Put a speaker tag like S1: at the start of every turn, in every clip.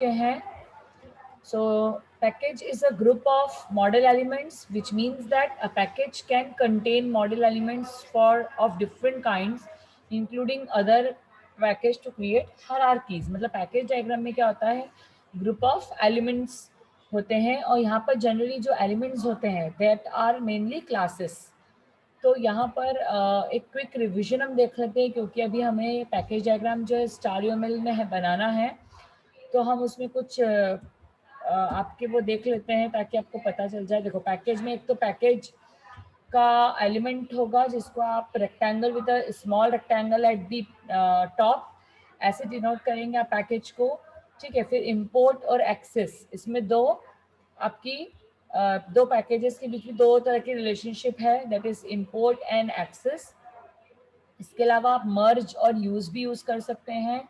S1: चुके हैं. So package is a group of model elements, which means that a package can contain model elements of different kinds, including other package to create hierarchies. मतलब package diagram में क्या होता है, group of elements होते हैं, और यहाँ पर generally जो elements होते हैं that are mainly classes. तो यहाँ पर एक क्विक रिविजन हम देख लेते हैं, क्योंकि अभी हमें पैकेज डायग्राम जो है StarUML में है बनाना है, तो हम उसमें कुछ आपके वो देख लेते हैं ताकि आपको पता चल जाए. देखो पैकेज में एक तो पैकेज का एलिमेंट होगा जिसको आप rectangle with a small rectangle at the top ऐसे डिनोट करेंगे आप पैकेज को. ठीक है, फिर इंपोर्ट और एक्सेस, इसमें दो आपकी दो पैकेजेस के बीच में दो तरह की रिलेशनशिप है, that is import and access. इसके अलावा आप मर्ज और यूज भी यूज कर सकते हैं.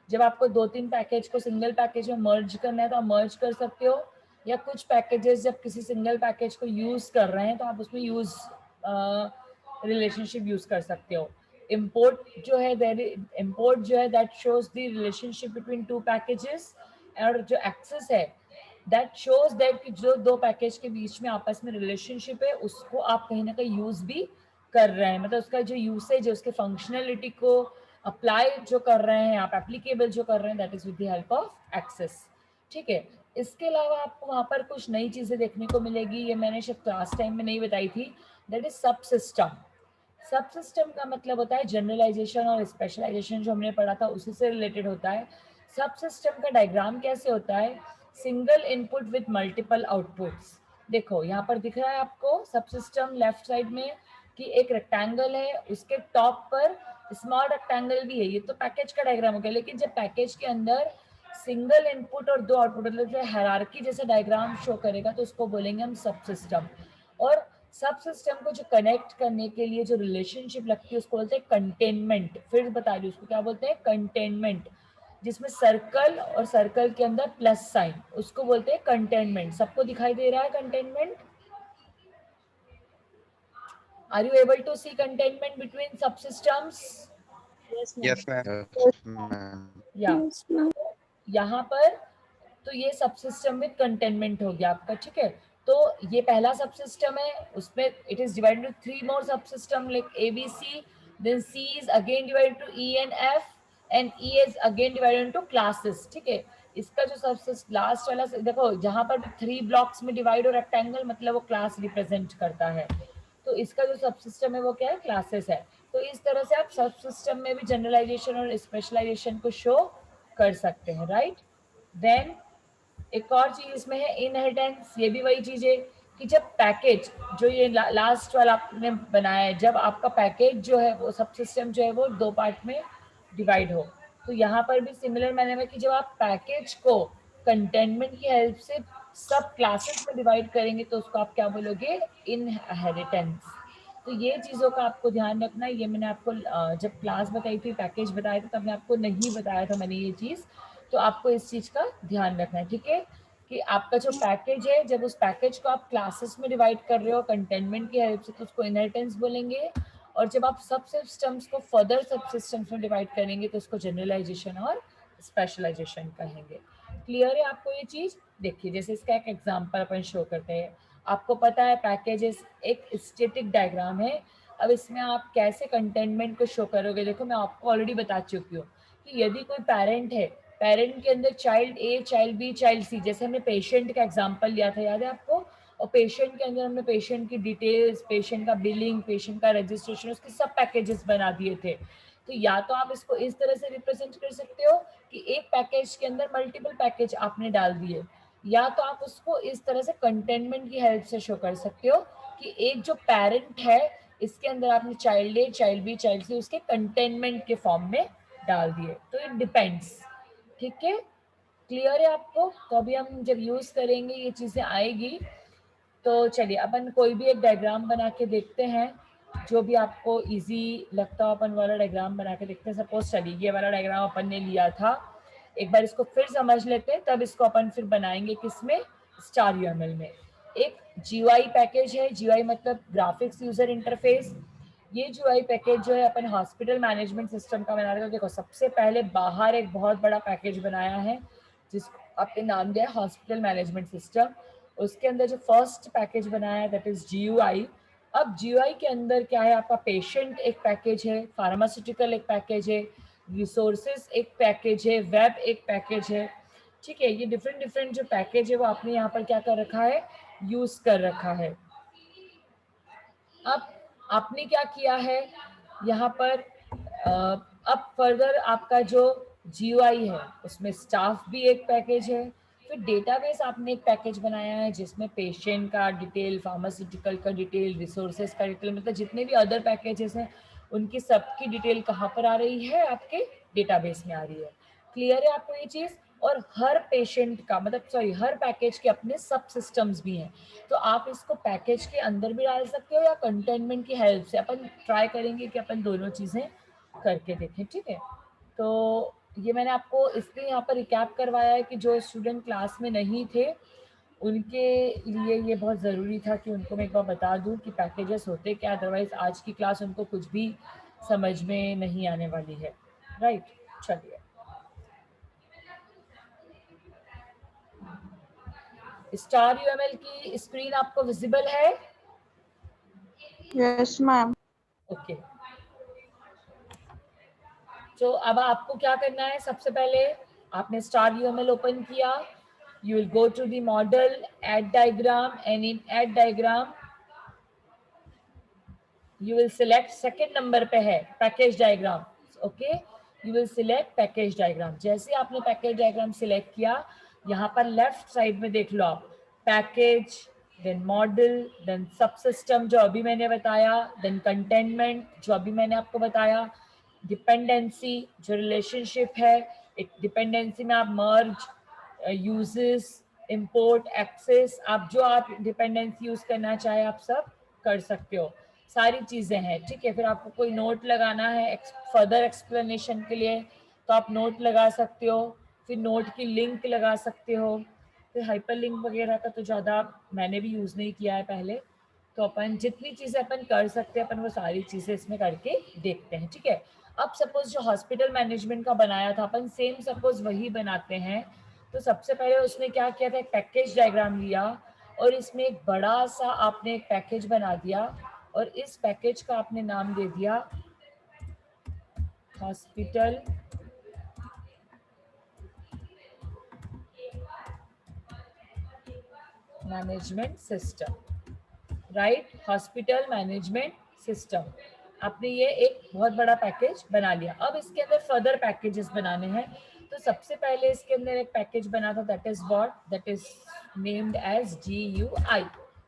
S1: जब आपको दो तीन पैकेज को सिंगल पैकेज में मर्ज करना है तो आप मर्ज कर सकते हो, या कुछ पैकेजेस जब किसी सिंगल पैकेज को यूज कर रहे हैं तो आप उसमें यूज रिलेशनशिप यूज कर सकते हो. इंपोर्ट जो है that shows the relationship between two packages, और जो एक्सेस है दैट शोज दैट कि जो दो पैकेज के बीच में आपस में रिलेशनशिप है उसको आप कहीं ना कहीं यूज भी कर रहे हैं, मतलब उसका जो यूसेज है उसके फंक्शनलिटी को अप्लाई जो कर रहे हैं आप, एप्लीकेबल जो कर रहे हैं, that is with the help of access. ठीक है, इसके अलावा आपको वहाँ पर कुछ नई चीज़ें देखने को मिलेगी, ये मैंने शायद क्लास टाइम में नहीं बताई थी, दैट इज सब सिस्टम. सब सिस्टम का मतलब होता है जनरलाइजेशन और स्पेशलाइजेशन, जो हमने पढ़ा था उसी से रिलेटेड होता है. सब सिस्टम का डायग्राम कैसे होता है, single input with multiple outputs. देखो यहाँ पर दिख रहा है आपको सब सिस्टम लेफ्ट साइड में कि एक रेक्टेंगल है, उसके टॉप पर स्मॉल रेक्टेंगल भी है. ये तो पैकेज का डायग्राम हो गया, लेकिन जब पैकेज के अंदर सिंगल इनपुट और दो आउटपुट मतलब हायरार्की जैसा डायग्राम शो करेगा तो उसको बोलेंगे हम सब सिस्टम. और सब सिस्टम को जो कनेक्ट करने के लिए जो रिलेशनशिप लगती है उसको बोलते हैं कंटेनमेंट. फिर बता रही हूँ उसको क्या बोलते हैं, कंटेनमेंट, जिसमें सर्कल और सर्कल के अंदर प्लस साइन, उसको बोलते हैं कंटेनमेंट. सबको दिखाई दे रहा है containment? Are you able to see containment between subsystems?
S2: Yes, ma'am.
S3: Yes, ma'am.
S4: Yes,
S1: या
S4: yes, ma'am.
S1: यहाँ पर तो ये सबसिस्टम विद कंटेनमेंट हो गया आपका. ठीक है, तो ये पहला सबसिस्टम है, उसमें it is divided to three more subsystem like ABC, then C is again divided to E and F, and E is again divided into classes. ठीक है, इसका जो सबसिस्ट लास्ट वाला देखो जहाँ पर थ्री ब्लॉक्स में डिवाइड हो रेक्टेंगल, मतलब वो क्लास रिप्रेजेंट करता है. तो इसका जो सबसिस्टम है वो क्या है, क्लासेस है. तो इस तरह से आप सबसिस्टम में भी जनरलाइजेशन और स्पेशलाइजेशन को शो कर सकते हैं, राइट. देन एक और चीज इसमें है इनहेरिटेंस. ये भी वही चीज है कि जब पैकेज जो ये लास्ट वाला आपने बनाया है, जब आपका पैकेज जो है वो सब सिस्टम जो है वो दो पार्ट में डिवाइड हो, तो यहाँ पर भी सिमिलर मैंने में कि जब आप पैकेज को कंटेनमेंट की हेल्प से सब क्लासेस में डिवाइड करेंगे तो उसको आप क्या बोलोगे, इनहेरिटेंस. तो ये चीज़ों का आपको ध्यान रखना है. ये मैंने आपको जब क्लास बताई थी, पैकेज बताया था, तब मैं आपको नहीं बताया था मैंने ये चीज़, तो आपको इस चीज़ का ध्यान रखना है. ठीक है, कि आपका जो पैकेज है जब उस पैकेज को आप क्लासेस में डिवाइड कर रहे हो कंटेनमेंट की हेल्प से तो उसको इनहेरिटेंस बोलेंगे, और जब आप सब सिस्टम्स को फर्दर सब सिस्टम्स में डिवाइड करेंगे तो उसको जनरलाइजेशन और स्पेशलाइजेशन कहेंगे. क्लियर है आपको ये चीज़? देखिए जैसे इसका एक एग्जाम्पल अपन शो करते हैं. आपको पता है पैकेजेस एक स्टैटिक डायग्राम है. अब इसमें आप कैसे कंटेनमेंट को शो करोगे, देखो मैं आपको ऑलरेडी बता चुकी हूँ कि यदि कोई पेरेंट है, पेरेंट के अंदर child A, child B, child C, जैसे हमने पेशेंट का एग्जांपल लिया था, याद है आपको? और पेशेंट के अंदर हमने पेशेंट की डिटेल्स, पेशेंट का बिलिंग, पेशेंट का रजिस्ट्रेशन, उसके सब पैकेजेस बना दिए थे. तो या तो आप इसको इस तरह से रिप्रेजेंट कर सकते हो कि एक पैकेज के अंदर मल्टीपल पैकेज आपने डाल दिए, या तो आप उसको इस तरह से कंटेनमेंट की हेल्प से शो कर सकते हो कि एक जो पेरेंट है इसके अंदर आपने child A, child B, child C उसके कंटेनमेंट के फॉर्म में डाल दिए. तो इट डिपेंड्स. ठीक है, क्लियर है आपको? तो अभी हम जब यूज करेंगे ये चीजें आएगी. तो चलिए अपन कोई भी एक डायग्राम बना के देखते हैं, जो भी आपको इजी लगता हो अपन वाला डायग्राम बना के देखते हैं. सपोज चलिए ये वाला डायग्राम अपन ने लिया था, एक बार इसको फिर समझ लेते हैं, तब इसको अपन फिर बनाएंगे किसमें, StarUML में. एक GUI पैकेज है, GUI मतलब ग्राफिक्स यूजर इंटरफेस. ये GUI पैकेज जो है अपन हॉस्पिटल मैनेजमेंट सिस्टम का बना रहे हैं. देखो सबसे पहले बाहर एक बहुत बड़ा पैकेज बनाया है जिस आपने नाम दिया है हॉस्पिटल मैनेजमेंट सिस्टम। उसके अंदर जो फर्स्ट पैकेज बनाया है दैट इज GUI। अब GUI के अंदर क्या है, आपका पेशेंट एक पैकेज है, फार्मास्यूटिकल एक पैकेज है, रिसोर्सेज एक पैकेज है, वेब एक पैकेज है। ठीक है, ये डिफरेंट डिफरेंट जो पैकेज है वो आपने यहाँ पर क्या कर रखा है, यूज कर रखा है। अब आपने क्या किया है यहाँ पर, अब फर्दर आपका जो GUI है उसमें स्टाफ भी एक पैकेज है, फिर डेटाबेस आपने एक पैकेज बनाया है जिसमें पेशेंट का डिटेल, फार्मास्यूटिकल का डिटेल, रिसोर्सेज का डिटेल, मतलब जितने भी अदर पैकेजेस हैं उनकी सबकी डिटेल कहाँ पर आ रही है, आपके डेटाबेस में आ रही है। क्लियर है आपको ये चीज़? और हर पेशेंट का मतलब सॉरी हर पैकेज के अपने सब सिस्टम्स भी हैं, तो आप इसको पैकेज के अंदर भी डाल सकते हो या कंटेनमेंट की हेल्प से। अपन ट्राई करेंगे कि अपन दोनों चीज़ें करके देखें, ठीक है। तो ये मैंने आपको इसलिए यहाँ पर रिकैप करवाया है कि जो स्टूडेंट क्लास में नहीं थे उनके लिए ये बहुत ज़रूरी था कि उनको मैं एक बार बता दूं कि पैकेजेस होते क्या, अदरवाइज आज की क्लास उनको कुछ भी समझ में नहीं आने वाली है। राइट, चलिए स्टार UML की स्क्रीन आपको विजिबल है?
S2: Yes ma'am.
S1: ओके, तो अब आपको क्या करना है, सबसे पहले आपने स्टार UML ओपन किया, you will go to the model, add diagram, and in add diagram you will select second number पे है package diagram. Okay, you will select package diagram. जैसे आपने पैकेज डायग्राम सिलेक्ट किया, यहाँ पर left side में देख लो आप पैकेज, देन मॉडल, देन सब सिस्टम जो अभी मैंने बताया, देन कंटेनमेंट जो अभी मैंने आपको बताया, डिपेंडेंसी जो रिलेशनशिप है, एक डिपेंडेंसी में आप मर्ज, यूजेस, इंपोर्ट, एक्सेस, आप जो आप डिपेंडेंसी यूज करना चाहे आप सब कर सकते हो, सारी चीज़ें हैं। ठीक है, फिर आपको कोई नोट लगाना है फर्दर एक्सप्लेनेशन के लिए तो आप नोट लगा सकते हो, फिर नोट की लिंक लगा सकते हो, फिर हाइपर लिंक वगैरह का तो ज़्यादा मैंने भी यूज़ नहीं किया है पहले। तो अपन जितनी चीज़ें अपन कर सकते हैं अपन वो सारी चीज़ें इसमें करके देखते हैं। ठीक है, अब सपोज जो हॉस्पिटल मैनेजमेंट का बनाया था अपन सेम सपोज वही बनाते हैं। तो सबसे पहले उसने क्या किया था, एक पैकेज डायग्राम लिया और इसमें एक बड़ा सा आपने एक पैकेज बना दिया और इस पैकेज का आपने नाम दे दिया hospital management system. Right, hospital management system. आपने ये एक बहुत बड़ा पैकेज बना लिया। अब इसके अंदर फर्दर पैकेजेस बनाने हैं। तो सबसे पहले इसके अंदर एक पैकेज बना था that is what, that is named as GUI,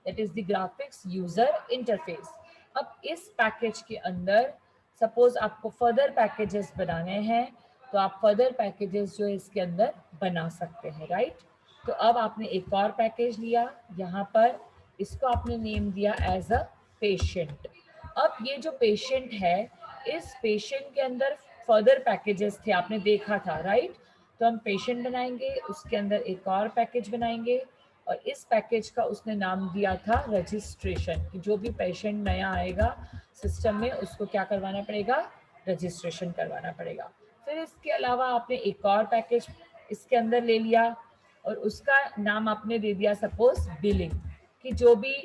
S1: that is the graphics user interface. अब इस पैकेज के अंदर सपोज आपको फर्दर पैकेजेस बनाने हैं तो आप फर्दर पैकेजेस जो इसके अंदर बना सकते हैं। राइट, तो अब आपने एक और पैकेज लिया, यहाँ पर इसको आपने नेम दिया एज अ पेशेंट। अब ये जो पेशेंट है, इस पेशेंट के अंदर फर्दर पैकेजेस थे आपने देखा था। राइट, तो हम पेशेंट बनाएंगे, उसके अंदर एक और पैकेज बनाएंगे और इस पैकेज का उसने नाम दिया था रजिस्ट्रेशन, कि जो भी पेशेंट नया आएगा सिस्टम में उसको क्या करवाना पड़ेगा, रजिस्ट्रेशन करवाना पड़ेगा। फिर इसके अलावा आपने एक और पैकेज इसके अंदर ले लिया और उसका नाम आपने दे दिया सपोज बिलिंग, कि जो भी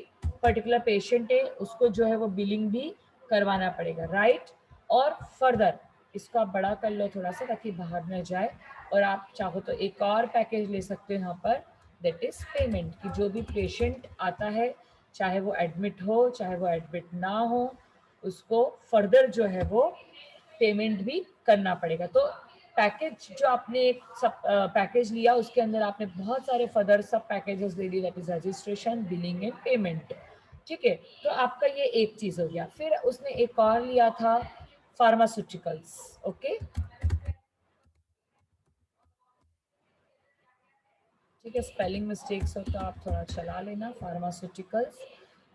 S1: पर्टिकुलर पेशेंट है उसको जो है वो बिलिंग भी करवाना पड़ेगा। राइट, और फर्दर इसको आप बड़ा कर लो थोड़ा सा ताकि बाहर न जाए, और आप चाहो तो एक और पैकेज ले सकते हो यहाँ पर दैट इज पेमेंट, कि जो भी पेशेंट आता है चाहे वो एडमिट हो चाहे वो एडमिट ना हो उसको फर्दर जो है वो पेमेंट भी करना पड़ेगा। तो पैकेज जो आपने एक सब पैकेज लिया उसके अंदर आपने बहुत सारे फर्दर सब पैकेजेस ले लिए that is registration, billing and payment. ठीक है, तो आपका ये एक चीज हो गया। फिर उसने एक और लिया था फार्मास्यूटिकल्स। ओके, ठीक है, स्पेलिंग मिस्टेक्स हो तो आप थोड़ा चला लेना, फार्मास्यूटिकल्स।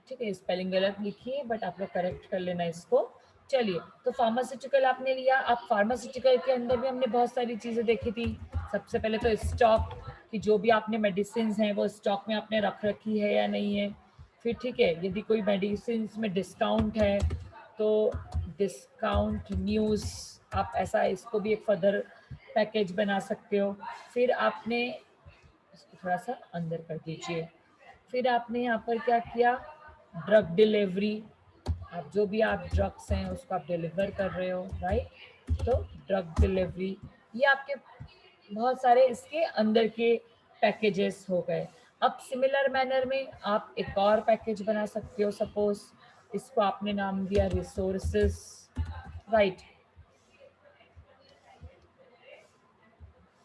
S1: ठीक है, स्पेलिंग गलत लिखी है बट आप लोग करेक्ट कर लेना इसको। चलिए, तो फार्मास्यूटिकल आपने लिया। अब फार्मास्यूटिकल के अंदर भी हमने बहुत सारी चीज़ें देखी थी। सबसे पहले तो स्टॉक, कि जो भी आपने मेडिसिन हैं वो स्टॉक में आपने रख रखी है या नहीं है। फिर ठीक है, यदि कोई मेडिसिन में डिस्काउंट है तो डिस्काउंट न्यूज़, आप ऐसा इसको भी एक फर्दर पैकेज बना सकते हो। फिर आपने इसको थोड़ा सा अंदर कर दीजिए। फिर आपने यहाँ पर क्या किया, ड्रग डिलीवरी, आप जो भी आप ड्रग्स हैं उसको आप डिलीवर कर रहे हो, राइट। तो ड्रग डिलीवरी, ये आपके बहुत सारे इसके अंदर के पैकेजेस हो गए। अब सिमिलर मैनर में आप एक और पैकेज बना सकते हो, सपोज इसको आपने नाम दिया रिसोर्सेस, राइट,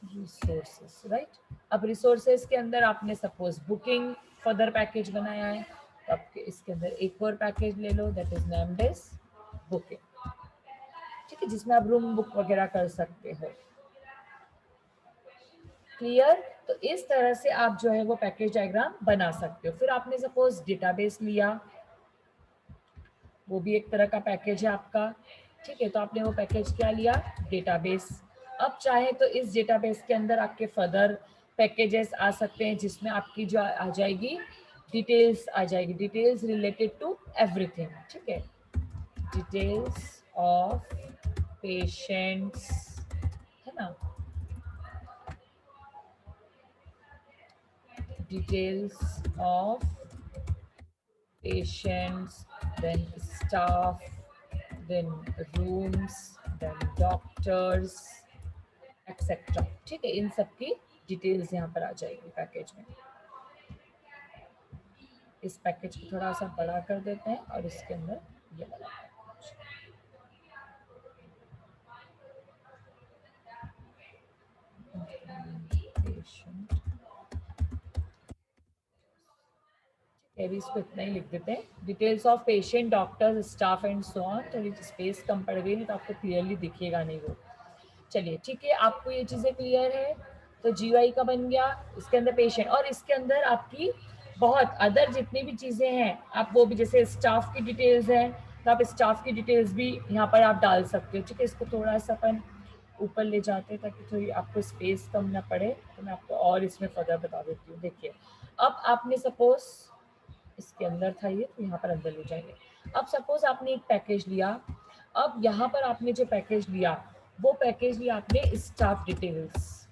S1: रिसोर्सेस, राइट। अब रिसोर्सेस के अंदर आपने सपोज बुकिंग फर्दर पैकेज बनाया है, तो आपके इसके अंदर एक और पैकेज ले लो, that is named as booking, ठीक है, जिसमें आप रूम बुक वगैरह कर सकते हो। क्लियर। तो इस तरह से आप जो है वो पैकेज डायग्राम बना सकते हो। फिर आपने सपोज डेटाबेस लिया, वो भी एक तरह का पैकेज है आपका, ठीक है। तो आपने वो पैकेज क्या लिया, डेटाबेस। अब चाहे तो इस डेटाबेस के अंदर आपके फर्दर पैकेजेस आ सकते हैं, जिसमें आपकी जो आ जाएगी डिटेल्स आ जाएगी, डिटेल्स रिलेटेड टू एवरीथिंग, ठीक है, डिटेल्स ऑफ पेशेंट्स, है ना, details of patients, then staff, then rooms, then doctors, etc. ठीक है, इन सब की डिटेल्स यहाँ पर आ जाएगी पैकेज में। इस पैकेज को थोड़ा सा बड़ा कर देते हैं और इसके अंदर ये वाला पेशेंट, अभी इसको इतना ही लिख देते हैं, details of patient, doctors, staff and so on. थोड़ी स्पेस कम पड़ गई, नहीं तो आपको क्लियरली दिखेगा नहीं वो। चलिए ठीक है, आपको ये चीज़ें क्लियर है। तो जीवाई का बन गया, इसके अंदर पेशेंट, और इसके अंदर आपकी बहुत अदर जितनी भी चीज़ें हैं आप वो भी, जैसे स्टाफ की डिटेल्स हैं तो आप स्टाफ की डिटेल्स भी यहाँ पर आप डाल सकते हो, ठीक है। इसको थोड़ा सा अपन ऊपर ले जाते हैं ताकि थोड़ी आपको स्पेस कम ना पड़े, तो मैं आपको और इसमें फर्दर बता देती हूँ। देखिए, अब आपने सपोज इसके अंदर था ये, तो यहाँ पर अंदर ले जाएंगे। अब सपोज आपने एक पैकेज लिया, अब यहाँ पर आपने जो पैकेज लिया वो पैकेज लिया आपने स्टाफ डिटेल्स,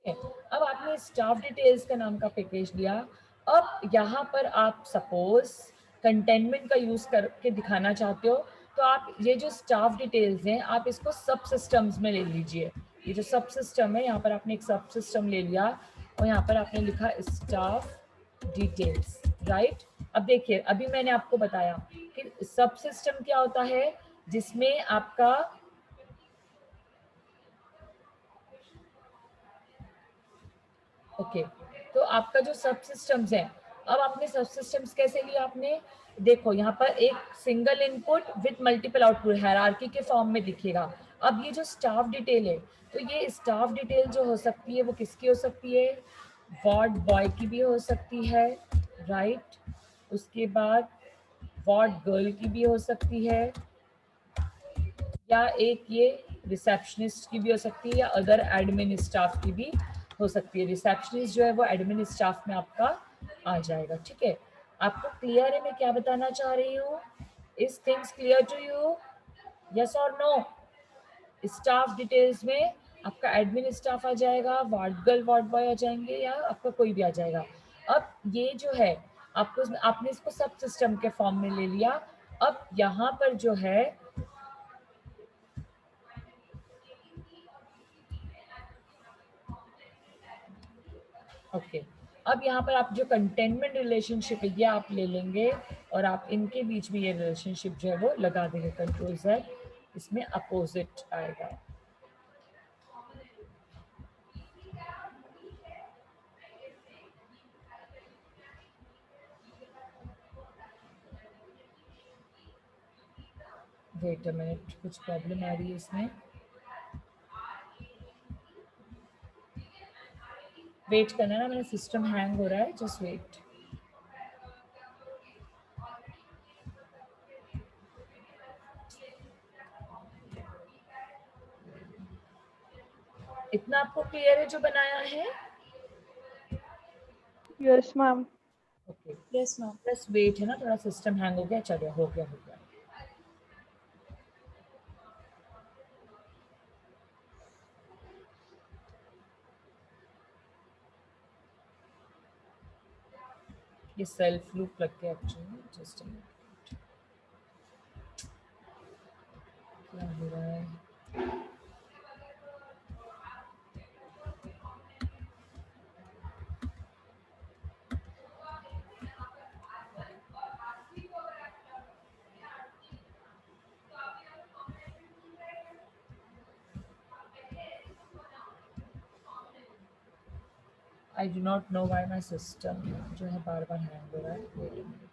S1: ठीक है। अब आपने स्टाफ डिटेल्स का नाम का पैकेज लिया। अब यहाँ पर आप सपोज कंटेनमेंट का यूज करके दिखाना चाहते हो, तो आप ये जो स्टाफ डिटेल्स हैं आप इसको सब सिस्टम्स में ले लीजिए। ये जो सब सिस्टम है, यहाँ पर आपने एक सब सिस्टम ले लिया और यहाँ पर आपने लिखा स्टाफ डिटेल्स, राइट। अब देखिए, अभी मैंने आपको बताया कि सब सिस्टम क्या होता है, जिसमें आपका ओके, तो आपका जो सब सिस्टम्स है, अब आपने सब सिस्टम्स कैसे लिया आपने, देखो यहाँ पर एक single input with multiple output hierarchy के फॉर्म में दिखेगा। अब ये जो स्टाफ डिटेल है, तो ये स्टाफ डिटेल जो हो सकती है वो किसकी हो सकती है, वार्ड बॉय की भी हो सकती है, राइट। उसके बाद वार्ड गर्ल की भी हो सकती है, या एक ये रिसेप्शनिस्ट की भी हो सकती है, या अदर एडमिन स्टाफ की भी हो सकती है। रिसेप्शनिस्ट जो है वो एडमिन स्टाफ में आपका आ जाएगा, ठीक है। आपको क्लियर है मैं क्या बताना चाह रही हूँ, is things clear to you, yes और नो। स्टाफ डिटेल्स में आपका एडमिन स्टाफ आ जाएगा, वार्ड गर्ल वार्ड बॉय आ जाएंगे, या आपका कोई भी आ जाएगा। अब ये जो है आपको, आपने इसको सब सिस्टम के फॉर्म में ले लिया। अब यहाँ पर जो है ओके, अब यहाँ पर आप जो कंटेनमेंट रिलेशनशिप है ये आप ले लेंगे और आप इनके बीच में ये रिलेशनशिप जो है वो लगा देंगे, कंट्रोल Z, इसमें अपोजिट आएगा। वेट अ मिनट, कुछ प्रॉब्लम आ रही है इसमें, वेट करना ना, मेरा सिस्टम हैंग हो रहा है, जस्ट वेट। इतना आपको क्लियर है जो बनाया है?
S2: Yes ma'am.
S1: Okay,
S2: yes ma'am.
S1: बस वेट है ना, थोड़ा सिस्टम हैंग हो गया, चलिए हो गया हो गया। ये सेल्फ लूप लग गया एक्चुअली, जस्ट क्या हो रहा है? I do not know why my system जो है बार बार हैंग हो रहा है. Wait a minute.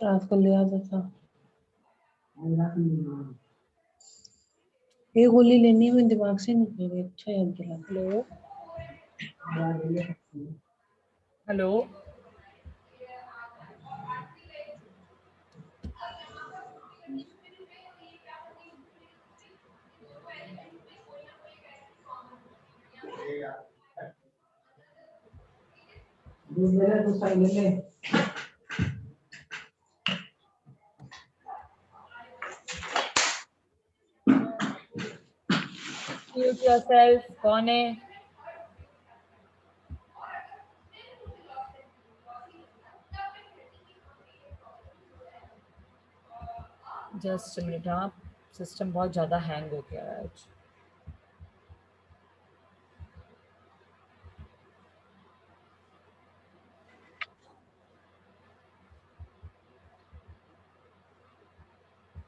S2: रात को ले आता था, ये गोली लेनी है, मेरे दिमाग से निकल गई. अच्छा याद दिला.
S1: Hello hello mute yourself. कौन है? Just minute. हाँ, सिस्टम बहुत ज़्यादा हैंग हो गया है आज.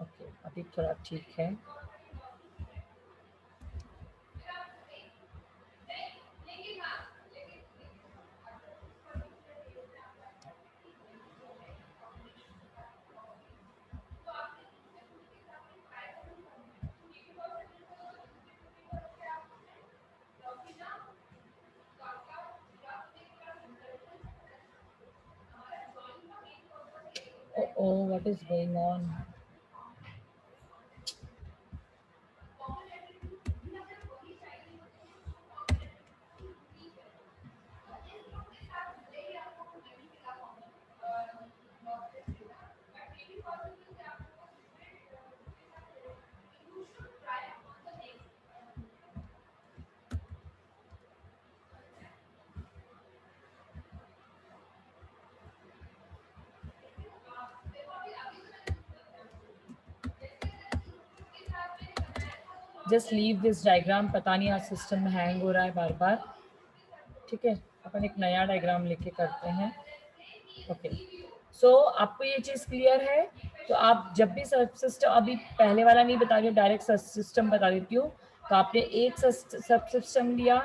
S1: ओके, अभी थोड़ा ठीक है. Oh, what is going on? Just leave this diagram. पता नहीं आज सिस्टम में हैंग हो रहा है बार बार. ठीक है, अपन एक नया डायग्राम लेके करते हैं. ओके, सो आपको ये चीज़ क्लियर है. तो आप जब भी सब सिस्टम, अभी पहले वाला नहीं बता रही हूँ, डायरेक्ट सब सिस्टम बता देती हूँ. तो आपने एक सब सिस्टम लिया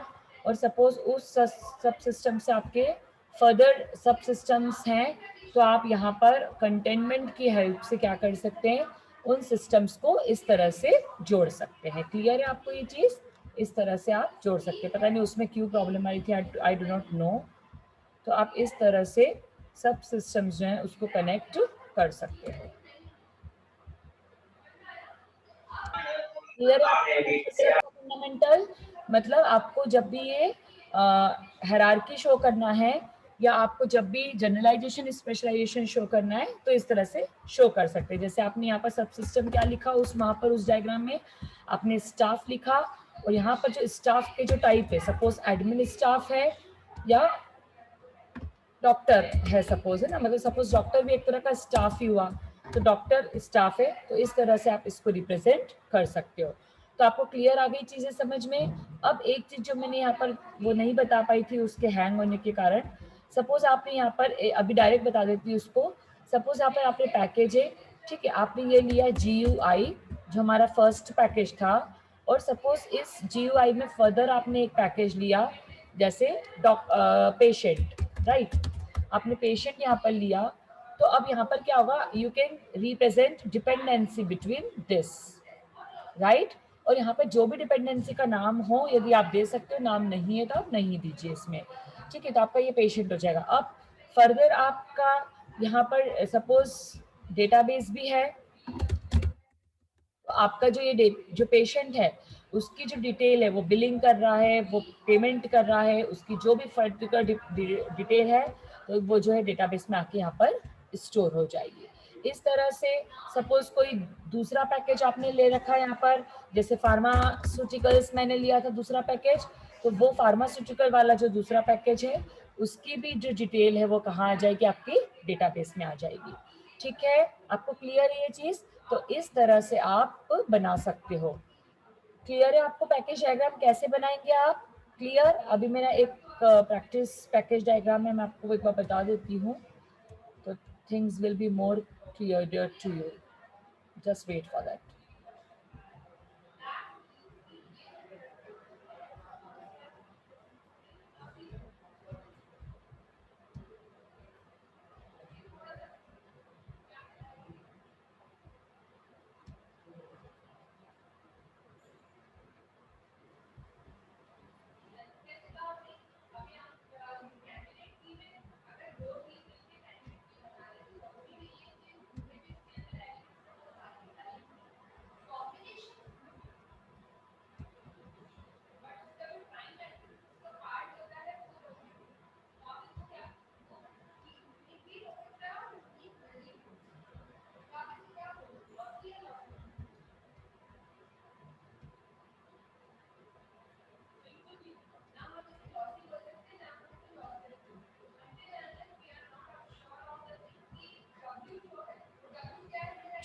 S1: और सपोज उस सब सिस्टम से आपके फर्दर सब सिस्टम्स हैं, तो आप यहाँ पर कंटेनमेंट की हेल्प से क्या कर सकते हैं, उन सिस्टम्स को इस तरह से जोड़ सकते हैं. क्लियर है आपको ये चीज़? इस तरह से आप जोड़ सकते हैं. पता नहीं उसमें क्यों प्रॉब्लम आई थी, आई डू नॉट नो. तो आप इस तरह से सब सिस्टम्स जो हैं उसको कनेक्ट कर सकते हैं. क्लियर है फंडामेंटल? मतलब आपको जब भी ये हायरार्की शो करना है या आपको जब भी जनरलाइजेशन स्पेशलाइजेशन शो करना है, तो इस तरह से शो कर सकते हैं. जैसे आपने यहाँ पर सब सिस्टम क्या लिखा, उस वहाँ पर उस डायग्राम में आपने स्टाफ लिखा, और यहाँ पर जो स्टाफ के जो टाइप है, सपोज एडमिन स्टाफ है या डॉक्टर है सपोज, है ना, मतलब सपोज डॉक्टर भी एक तरह का स्टाफ ही हुआ, तो डॉक्टर स्टाफ है, तो इस तरह से आप इसको रिप्रेजेंट कर सकते हो. तो आपको क्लियर आ गई चीज़ें समझ में. अब एक चीज़ जो मैंने यहाँ पर वो नहीं बता पाई थी उसके हैंग होने के कारण, सपोज आपने यहाँ पर अभी डायरेक्ट बता देती हूँ उसको. सपोज यहाँ पर आपने पैकेज है, ठीक है, आपने ये लिया GUI जो हमारा फर्स्ट पैकेज था, और सपोज इस GUI में फर्दर आपने एक पैकेज लिया जैसे पेशेंट, राइट. आपने पेशेंट यहाँ पर लिया, तो अब यहाँ पर क्या होगा, you can represent dependency between this, right. और यहाँ पर जो भी डिपेंडेंसी का नाम हो यदि आप दे सकते हो, नाम नहीं है तो आप नहीं दीजिए इसमें, ठीक है। तो आपका ये पेशेंट हो जाएगा। अब फर्दर आपका यहाँ पर सपोज डेटाबेस भी है, तो आपका जो ये जो पेशेंट है उसकी जो डिटेल है, वो बिलिंग कर रहा है, वो पेमेंट कर रहा है, उसकी जो भी पर्टिकुलर डिटेल है तो वो जो है डेटाबेस में आके यहाँ पर स्टोर हो जाएगी। इस तरह से सपोज कोई दूसरा पैकेज आपने ले रखा है यहाँ पर, जैसे फार्मास्यूटिकल्स मैंने लिया था दूसरा पैकेज, तो वो फार्मास्यूटिकल वाला जो दूसरा पैकेज है उसकी भी जो डिटेल है वो कहाँ आ जाएगी, आपकी डेटाबेस में आ जाएगी, ठीक है। आपको क्लियर है ये चीज? तो इस तरह से आप बना सकते हो। क्लियर है आपको पैकेज डायग्राम कैसे बनाएंगे आप? क्लियर? अभी मेरा एक प्रैक्टिस पैकेज डायग्राम है, मैं आपको एक बार बता देती हूँ, तो things will be more clear to you. Just wait for that.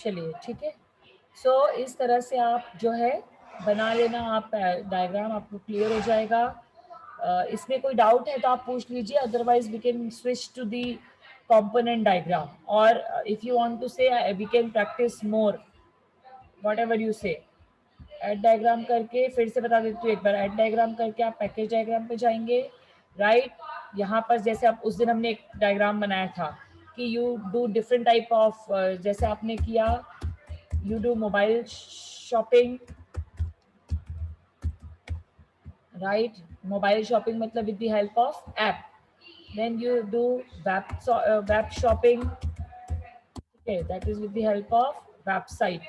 S1: चलिए ठीक है। सो इस तरह से आप जो है बना लेना, आप डायग्राम आपको क्लियर हो जाएगा। इसमें कोई डाउट है तो आप पूछ लीजिए, otherwise we can switch to the component diagram, or if you want to say we can practice more, whatever you say। Add diagram करके फिर से बता देती हूँ एक बार, एड डायग्राम करके आप पैकेज डायग्राम पे जाएंगे, राइट। यहाँ पर जैसे आप उस दिन हमने एक डायग्राम बनाया था कि you do different type of, जैसे आपने किया you do mobile shopping, right. Mobile shopping मतलब with the help of app, then you do web shopping, okay, that is with the help of website।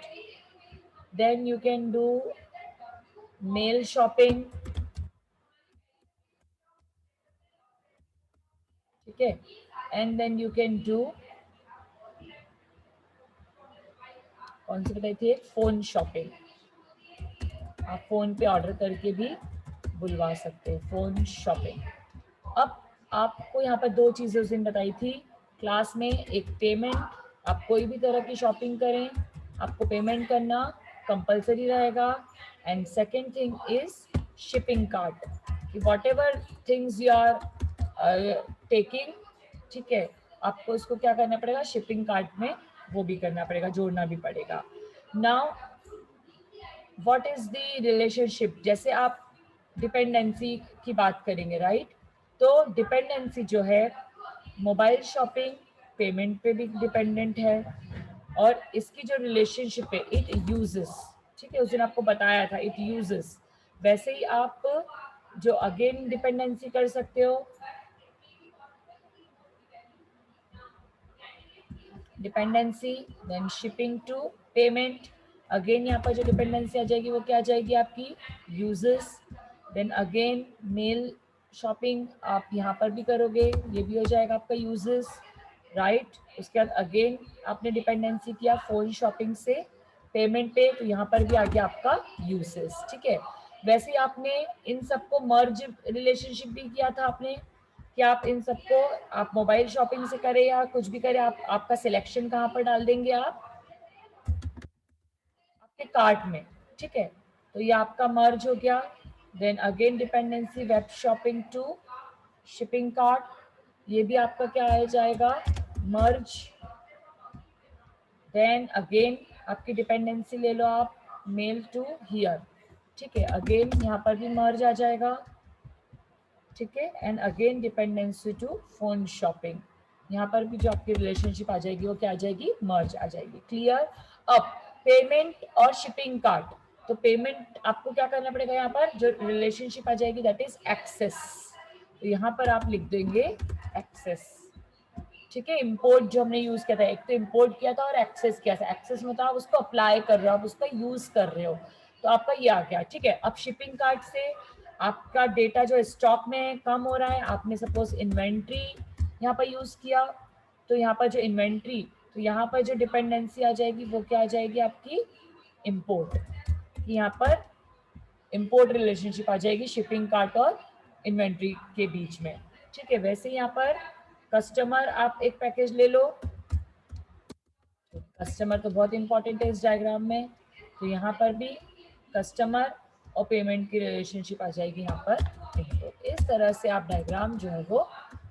S1: then you can do mail shopping, ठीक है। and then you can do, कौन सी बताई थी, phone shopping, आप phone पे order करके भी बुलवा सकते हैं, फोन शॉपिंग। अब आपको यहाँ पर दो चीजें उस दिन बताई थी क्लास में, एक पेमेंट, आप कोई भी तरह की शॉपिंग करें आपको पेमेंट करना कंपलसरी रहेगा, and second thing is shipping card, कि whatever things you are taking, ठीक है, आपको इसको क्या करना पड़ेगा, शिपिंग कार्ड में वो भी करना पड़ेगा, जोड़ना भी पड़ेगा। Now what is the relationship, जैसे आप डिपेंडेंसी की बात करेंगे, राइट। तो डिपेंडेंसी जो है मोबाइल शॉपिंग पेमेंट पे भी डिपेंडेंट है, और इसकी जो रिलेशनशिप है इट यूजेस, ठीक है, उस दिन आपको बताया था इट यूजेस। वैसे ही आप जो अगेन डिपेंडेंसी कर सकते हो, dependency then shipping to payment, again यहाँ पर जो डिपेंडेंसी आ जाएगी वो क्या आ जाएगी आपकी, uses. Then again mail shopping आप यहाँ पर भी करोगे, ये भी हो जाएगा आपका यूजेस, राइट। उसके बाद अगेन आपने डिपेंडेंसी किया फोन शॉपिंग से पेमेंट पे, तो यहाँ पर भी आ गया आपका यूजेस, ठीक है। वैसे ही आपने इन सबको मर्ज रिलेशनशिप भी किया था आपने, कि आप इन सबको आप मोबाइल शॉपिंग से करें या कुछ भी करें, आप आपका सिलेक्शन कहाँ पर डाल देंगे, आप आपके कार्ट में, ठीक है। तो ये आपका मर्ज हो गया। Then again dependency web shopping to shipping cart, ये भी आपका क्या आ जाएगा, मर्ज। देन अगेन आपकी डिपेंडेंसी ले लो आप मेल टू हियर, ठीक है, अगेन यहाँ पर भी मर्ज आ जाएगा, ठीक है। And again dependency to phone shopping, यहाँ पर भी जो आपकी रिलेशनशिप आ जाएगी वो क्या आ जाएगी, मर्ज आ जाएगी। क्लियर? अब पेमेंट और शिपिंग कार्ड, तो पेमेंट आपको क्या करना पड़ेगा, यहाँ पर जो रिलेशनशिप आ जाएगी दैट इज एक्सेस, तो यहाँ पर आप लिख देंगे एक्सेस। ठीक है, इंपोर्ट जो हमने यूज किया था, एक तो इंपोर्ट किया था और एक्सेस किया था। एक्सेस मतलब आप उसको अप्लाई कर रहे हो, आप उसका यूज कर रहे हो, तो आपका ये आ गया। ठीक है, अब शिपिंग कार्ड से आपका डेटा जो स्टॉक में कम हो रहा है, आपने सपोज इन्वेंट्री यहाँ पर यूज किया, तो यहाँ पर जो इन्वेंट्री, तो यहाँ पर जो डिपेंडेंसी आ जाएगी वो क्या आ जाएगी आपकी, इंपोर्ट। यहाँ पर इंपोर्ट रिलेशनशिप आ जाएगी शिपिंग कार्ट और इन्वेंट्री के बीच में। ठीक है, वैसे यहाँ पर कस्टमर आप एक पैकेज ले लो, कस्टमर तो बहुत इंपॉर्टेंट है इस डायग्राम में, तो यहाँ पर भी कस्टमर और पेमेंट की रिलेशनशिप आ जाएगी यहाँ पर। तो इस तरह से आप डायग्राम जो है वो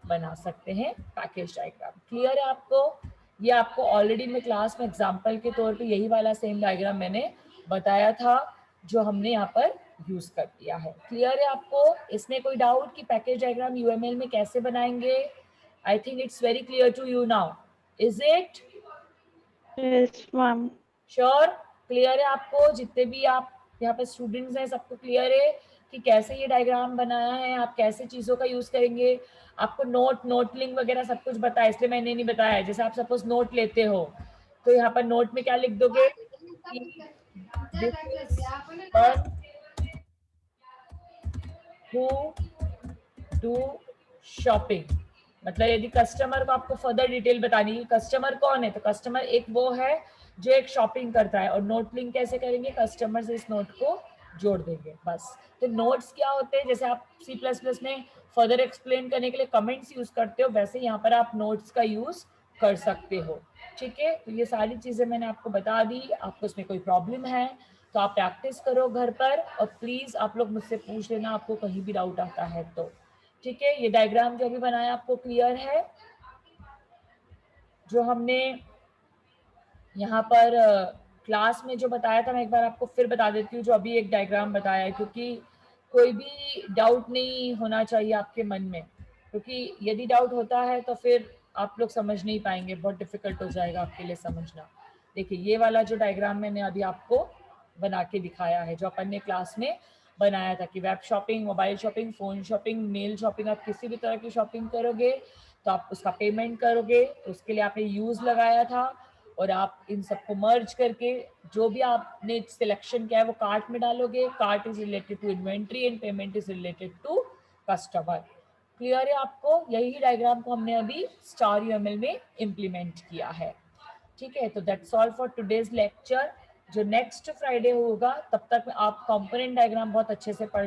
S1: बना सकते हैं, पैकेज डायग्राम। क्लियर है आपको? ये आपको ऑलरेडी मैं क्लास में एग्जाम्पल के तौर पे यही वाला सेम डायग्राम मैंने बताया था जो हमने यहाँ पर यूज कर दिया है। क्लियर है आपको? इसमें कोई डाउट कि पैकेज डायग्राम यूएमएल में कैसे बनाएंगे? I think it's very clear to you now, is it?
S2: Yes ma'am.
S1: Sure? Clear है आपको? जितने भी आप यहाँ पे स्टूडेंट्स हैं सबको क्लियर है कि कैसे ये डायग्राम बनाया है, आप कैसे चीजों का यूज करेंगे? आपको नोट लिंक वगैरह सब कुछ बताया, इसलिए मैंने नहीं बताया। जैसे आप सपोज नोट लेते हो तो यहाँ पर नोट में क्या लिख दोगे कि this is one who do shopping. मतलब यदि कस्टमर को आपको फर्दर डिटेल बतानी है, कस्टमर कौन है, तो कस्टमर एक वो है जो एक शॉपिंग करता है, और नोट लिंक कैसे करेंगे, कस्टमर से इस नोट को जोड़ देंगे बस। तो नोट्स क्या होते हैं, जैसे आप C++ में फर्दर एक्सप्लेन करने के लिए कमेंट्स यूज करते हो, वैसे यहाँ पर आप नोट्स का यूज कर सकते हो। ठीक है, तो ये सारी चीजें मैंने आपको बता दी। आपको इसमें कोई प्रॉब्लम है तो आप प्रैक्टिस करो घर पर, और प्लीज आप लोग मुझसे पूछ लेना आपको कहीं भी डाउट आता है तो। ठीक है, ये डायग्राम जो अभी बनाया आपको क्लियर है? जो हमने यहाँ पर क्लास में जो बताया था, मैं एक बार आपको फिर बता देती हूँ जो अभी एक डायग्राम बताया है, क्योंकि कोई भी डाउट नहीं होना चाहिए आपके मन में, क्योंकि यदि डाउट होता है तो फिर आप लोग समझ नहीं पाएंगे, बहुत डिफिकल्ट हो जाएगा आपके लिए समझना। देखिए, ये वाला जो डायग्राम मैंने अभी आपको बना के दिखाया है, जो अपन ने क्लास में बनाया था कि web shopping, mobile shopping, phone shopping, mail shopping, आप किसी भी तरह की शॉपिंग करोगे तो आप उसका पेमेंट करोगे, तो उसके लिए आपने यूज़ लगाया था, और आप इन सबको मर्ज करके जो भी आपने सिलेक्शन किया है वो कार्ट में डालोगे। Cart is related to inventory and payment is related to customer. Clear है आपको? यही डायग्राम को हमने अभी स्टार यूएमएल में इम्प्लीमेंट किया है। ठीक है, तो that's all for today's lecture. जो नेक्स्ट फ्राइडे होगा तब तक आप कंपोनेंट डायग्राम बहुत अच्छे से पढ़